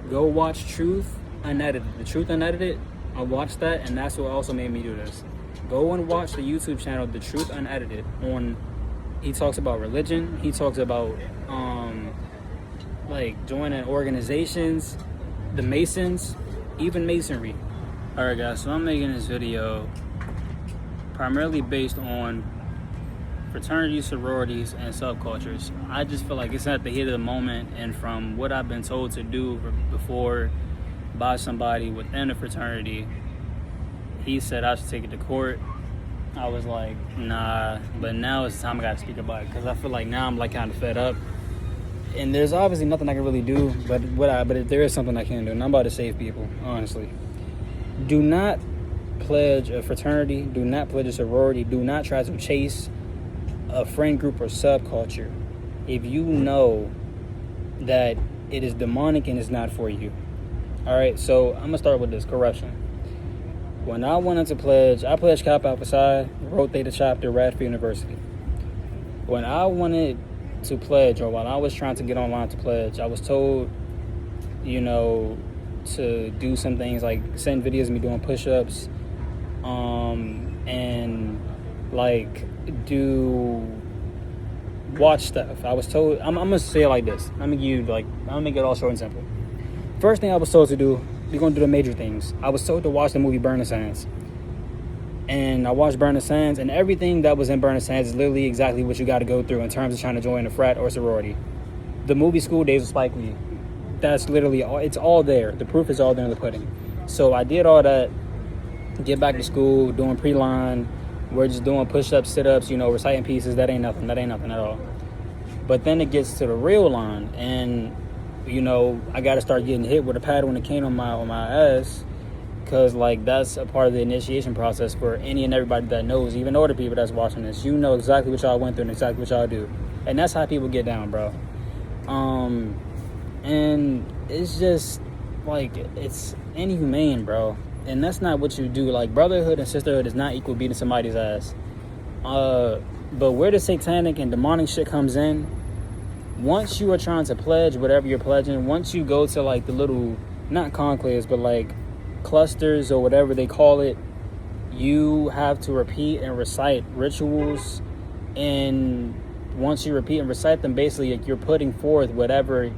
Go watch Truth Unedited. The Truth Unedited, I watched that, and that's what also made me do this. Go and watch the YouTube channel, The Truth Unedited. He talks about religion. He talks about like joining organizations, the Masons, even Masonry. All right, guys. So I'm making this video primarily based on fraternities, sororities, and subcultures. I just feel like it's at the heat of the moment, and from what I've been told to do before by somebody within a fraternity, he said I should take it to court. I was like, nah, but now it's time I gotta speak about it, because I feel like now I'm like kind of fed up, and there's obviously nothing I can really do, but if there is something I can do, and I'm about to save people, honestly. Do not pledge a fraternity, do not pledge a sorority, do not try to chase a friend group or subculture if you know that it is demonic and it's not for you. All right, so I'm gonna start with this corruption. When I wanted to pledge, I pledged Kappa Alpha Psi, Rho Theta Chapter, Radford University. When I wanted to pledge, or while I was trying to get online to pledge, I was told, to do some things like send videos of me doing push-ups, and like watch stuff. I was told, I'm gonna say it like this. I'm gonna make it all short and simple. First thing I was told to do, we're gonna do the major things. I was told to watch the movie Burn the Sands. And I watched Burn the Sands, and everything that was in Burn the Sands is literally exactly what you gotta go through in terms of trying to join a frat or sorority. The movie School Days with Spike Lee, that's literally all, it's all there. The proof is all there in the pudding. So I did all that, get back to school, doing pre-line, we're just doing push-ups, sit-ups, reciting pieces. That ain't nothing at all. But then it gets to the real line, and I got to start getting hit with a paddle and a cane on my ass, because that's a part of the initiation process for any and everybody that knows, even older people that's watching this. You know exactly what y'all went through and exactly what y'all do, and that's how people get down, bro. And it's just it's inhumane, bro. And that's not what you do. Brotherhood and sisterhood is not equal beating somebody's ass. But where the satanic and demonic shit comes in, once you are trying to pledge whatever you're pledging, once you go to the little, not conclaves, but clusters or whatever they call it, you have to repeat and recite rituals. And once you repeat and recite them, basically you're putting forth whatever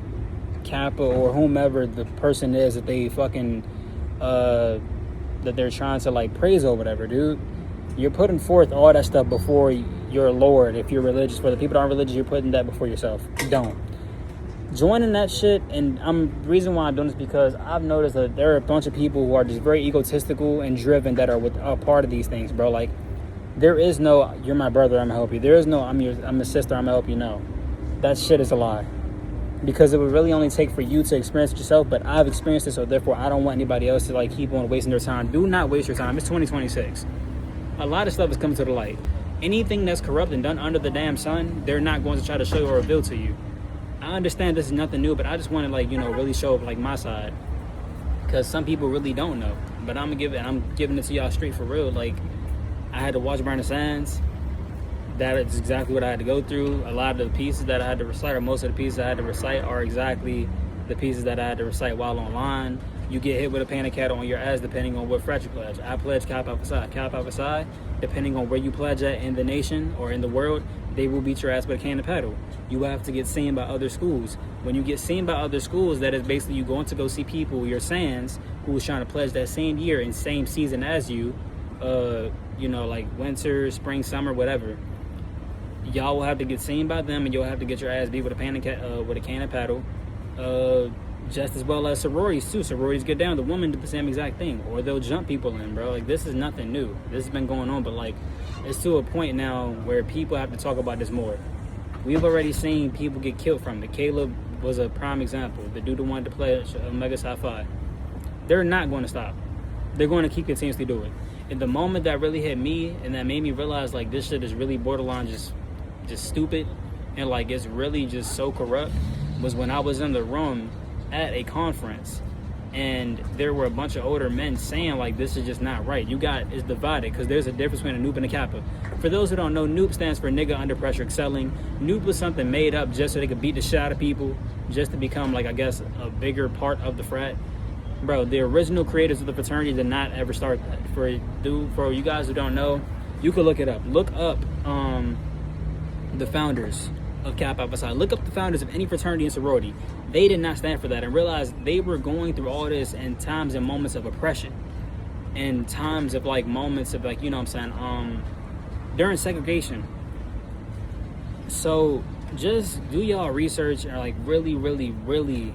Kappa or whomever the person is that they fucking that they're trying to praise or whatever, dude. You're putting forth all that stuff before your Lord. If you're religious, for the people that aren't religious, you're putting that before yourself. Don't joining that shit. And the reason why I'm doing this, because I've noticed that there are a bunch of people who are just very egotistical and driven that are a part of these things, bro. There is no you're my brother, I'm gonna help you. There is no I'm a sister, I'm gonna help you. No, that shit is a lie. Because it would really only take for you to experience it yourself, but I've experienced it, so therefore I don't want anybody else to keep on wasting their time. Do not waste your time. It's 2026. A lot of stuff is coming to the light. Anything that's corrupt and done under the damn sun, they're not going to try to show or reveal to you. I understand this is nothing new, but I just want to really show up my side, because some people really don't know. But I'm giving it to y'all straight for real. I had to watch Burn the Sands. That is exactly what I had to go through. A lot of the pieces that I had to recite, or most of the pieces I had to recite, are exactly the pieces that I had to recite while online. You get hit with a panic cat on your ass depending on what frat you pledge. I pledge Kappa Alpha Psi. Kappa Alpha Psi, depending on where you pledge at in the nation or in the world, they will beat your ass with a can of paddle. You have to get seen by other schools. When you get seen by other schools, that is basically you going to go see people, your sands, who was trying to pledge that same year and same season as you, winter, spring, summer, whatever. Y'all will have to get seen by them, and you'll have to get your ass beat with a can of paddle. Just as well as sororities too. Sororities get down. The women do the same exact thing, or they'll jump people in, bro. This is nothing new. This has been going on, but it's to a point now where people have to talk about this more. We've already seen people get killed from it. Caleb was a prime example. The dude who wanted to pledge Omega Psi Phi. They're not going to stop. They're going to keep continuously doing it. And the moment that really hit me, and that made me realize this shit is really borderline just stupid, and it's really just so corrupt, was when I was in the room at a conference, And there were a bunch of older men saying, like, this is just not right. It's divided, because there's a difference between a noob and a kappa. For those who don't know, noob stands for nigga under pressure excelling. Noob was something made up just so they could beat the shit out of people, just to become, like, I guess, a bigger part of the frat. Bro, the original creators of the fraternity did not ever start that. For you guys who don't know, you could look it up. Look up the founders of Kappa Alpha Psi. Look up the founders of any fraternity and sorority. They did not stand for that, and realize they were going through all this in times and moments of oppression, and times of, like, moments of, like, you know what I'm saying, during segregation. So just do y'all research, and, like, really, really, really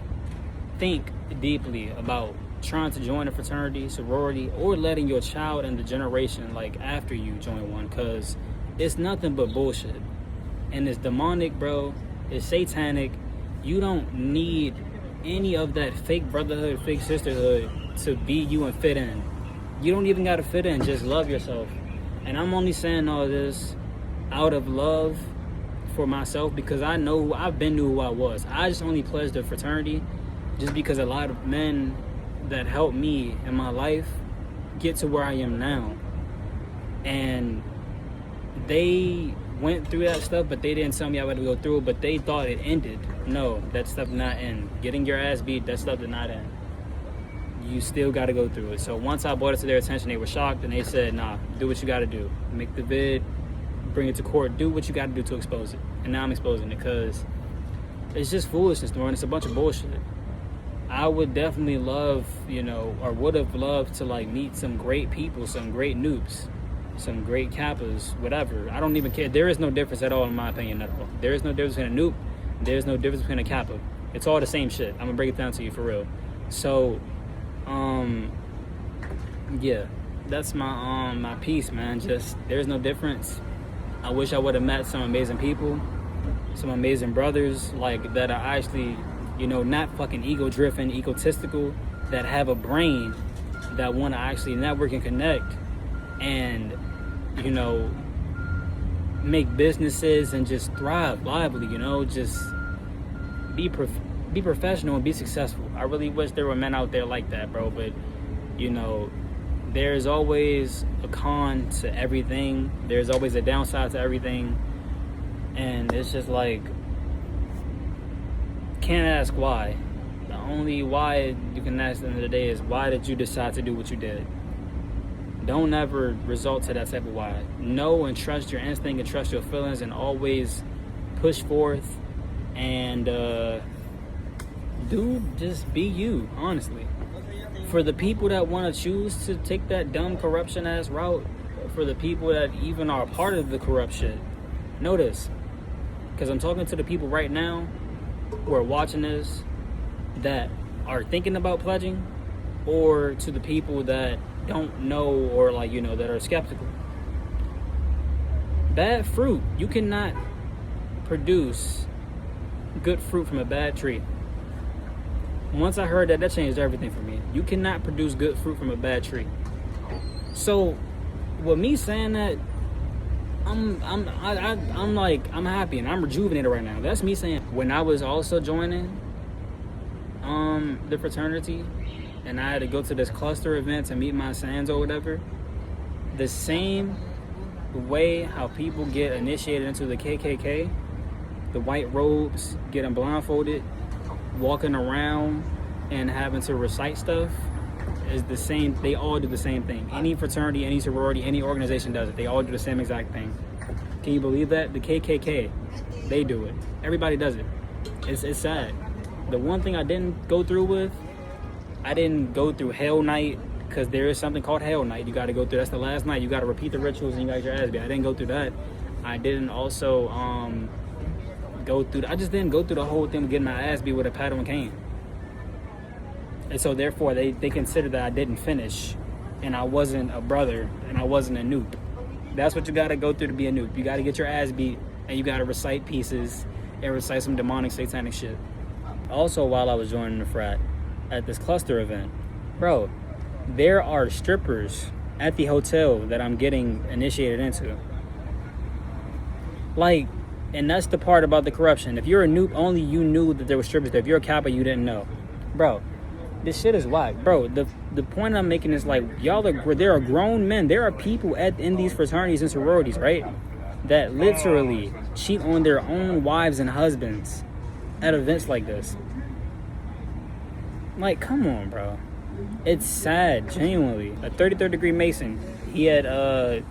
think deeply about trying to join a fraternity, sorority, or letting your child and the generation, like, after you join one, because it's nothing but bullshit. And it's demonic, bro. It's satanic. You don't need any of that fake brotherhood, fake sisterhood to be you and fit in. You don't even gotta fit in. Just love yourself. And I'm only saying all this out of love for myself, because I know I've been knew who I was. I just only pledged a fraternity just because a lot of men that helped me in my life get to where I am now. And they went through that stuff, but they didn't tell me I had to go through it, but they thought it ended. No, that stuff did not end. Getting your ass beat, that stuff did not end. You still got to go through it. So once I brought it to their attention, they were shocked, and they said, nah, do what you got to do. Make the vid, bring it to court, do what you got to do to expose it. And now I'm exposing it, because it's just foolishness, Lauren. It's a bunch of bullshit. I would definitely love, or would have loved to, like, meet some great people, some great noobs, some great kappas, whatever. I don't even care. There is no difference at all, in my opinion, at all. There is no difference between a noob. There's no difference between a kappa. It's all the same shit. I'm gonna break it down to you for real. So, yeah, that's my piece, man. Just, there's no difference. I wish I would have met some amazing people, some amazing brothers, like, that are actually, not fucking ego-driven, egotistical, that have a brain, that want to actually network and connect, and make businesses and just thrive lively, just be professional and be successful. I really wish there were men out there like that, bro. But there's always a con to everything. There's always a downside to everything, and it's just like, can't ask why. The only why you can ask at the end of the day is, why did you decide to do what you did? Don't ever resort to that type of why. Know and trust your instinct and trust your feelings, and always push forth and just be you, honestly. For the people that want to choose to take that dumb corruption ass route, for the people that even are a part of the corruption, know this, because I'm talking to the people right now who are watching this that are thinking about pledging, or to the people that don't know, or that are skeptical. Bad fruit, you cannot produce good fruit from a bad tree. Once I heard that changed everything for me. You cannot produce good fruit from a bad tree. So with me saying that, I'm happy and I'm rejuvenated right now. That's me saying, when I was also joining the fraternity, and I had to go to this cluster event to meet my sands or whatever, the same way how people get initiated into the KKK, the white robes, getting blindfolded, walking around and having to recite stuff, is the same. They all do the same thing. Any fraternity, any sorority, any organization does it. They all do the same exact thing. Can you believe that? The KKK, they do it. Everybody does it. It's sad. The one thing I didn't go through with, I didn't go through Hell Night, because there is something called Hell Night. You got to go through. That's the last night. You got to repeat the rituals and you got your ass beat. I didn't go through that. I didn't also I just didn't go through the whole thing of getting my ass beat with a paddle and cane. And so therefore they considered that I didn't finish, and I wasn't a brother, and I wasn't a noob. That's what you got to go through to be a noob. You got to get your ass beat, and you got to recite pieces and recite some demonic, satanic shit. Also, while I was joining the frat at this cluster event, bro, there are strippers at the hotel that I'm getting initiated into. Like, and that's the part about the corruption. If you're a noob, only you knew that there were strippers there. If you're a kappa, you didn't know. Bro, This shit is whack, bro. The point I'm making is like there are grown men. There are people in these fraternities and sororities, right, that literally cheat on their own wives and husbands at events like this. Like, come on, bro. It's sad, genuinely. A 33rd degree Mason, he had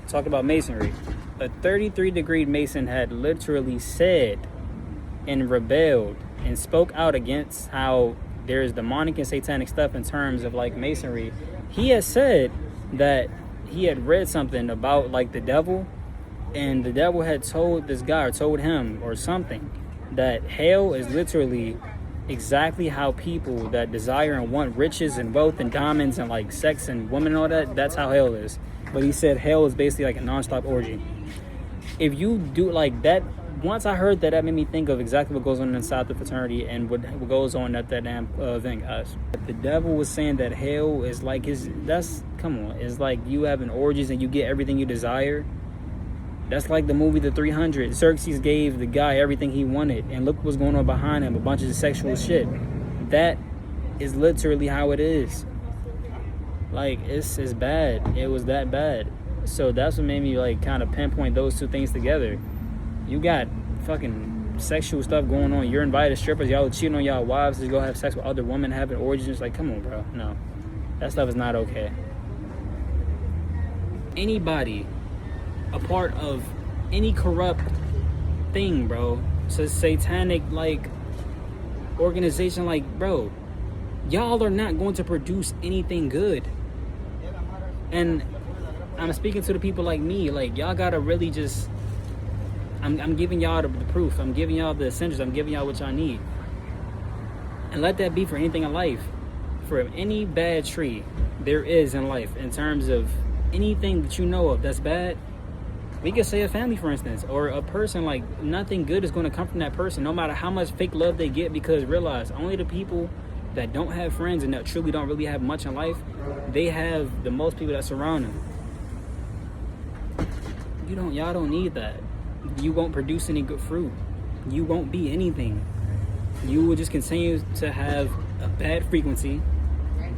talked about masonry. A 33 degree Mason had literally said and rebelled and spoke out against how there's demonic and satanic stuff in terms of like masonry. He had said that he had read something about like the devil, and the devil had told this guy or told him or something that hell is literally exactly how people that desire and want riches and wealth and diamonds and like sex and women and all that, that's how hell is. But he said hell is basically like a non-stop orgy. If you do like that, once I heard that, that made me think of exactly what goes on inside the fraternity and what goes on at that damn thing, guys. The devil was saying that hell is like come on, it's like you having orgies and you get everything you desire. That's like the movie The 300. Xerxes gave the guy everything he wanted, and look what's going on behind him, a bunch of sexual shit. That is literally how it is. Like, it's bad. It was that bad. So that's what made me like kind of pinpoint those two things together. You got fucking sexual stuff going on. You're invited strippers. Y'all cheating on y'all wives to go have sex with other women, having orgies. It's like, come on, bro. No. That stuff is not okay. Anybody a part of any corrupt thing, bro, so satanic, like, organization, like, bro, y'all are not going to produce anything good. And I'm speaking to the people like me, like, y'all gotta really just... I'm giving y'all the proof. I'm giving y'all the essentials. I'm giving y'all what y'all need. And let that be for anything in life. For any bad tree there is in life, in terms of anything that you know of that's bad, we could say a family, for instance, or a person, like, nothing good is going to come from that person, no matter how much fake love they get, because realize only the people that don't have friends and that truly don't really have much in life, they have the most people that surround them. Y'all don't need that. You won't produce any good fruit. You won't be anything. You will just continue to have a bad frequency,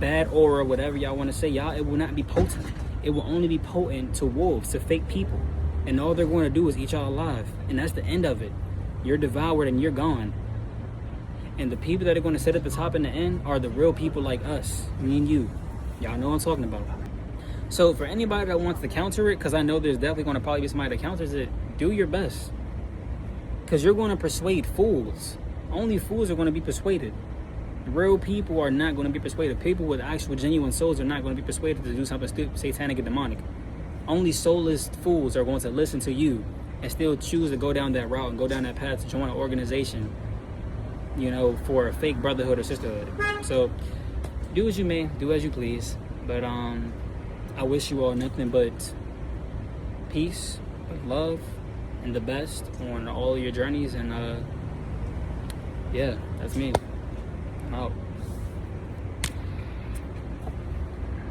bad aura, whatever y'all want to say. It will not be potent. It will only be potent to wolves, to fake people. And all they're going to do is eat y'all alive. And that's the end of it. You're devoured and you're gone. And the people that are going to sit at the top and the end are the real people like us, me and you. Y'all know what I'm talking about. So for anybody that wants to counter it, because I know there's definitely going to probably be somebody that counters it, do your best. Because you're going to persuade fools. Only fools are going to be persuaded. Real people are not going to be persuaded. People with actual genuine souls are not going to be persuaded to do something stupid, satanic, and demonic. Only soulless fools are going to listen to you and still choose to go down that route and go down that path to join an organization, for a fake brotherhood or sisterhood. So do as you may, do as you please. But I wish you all nothing but peace, love, and the best on all your journeys. And yeah, that's me. I'm out.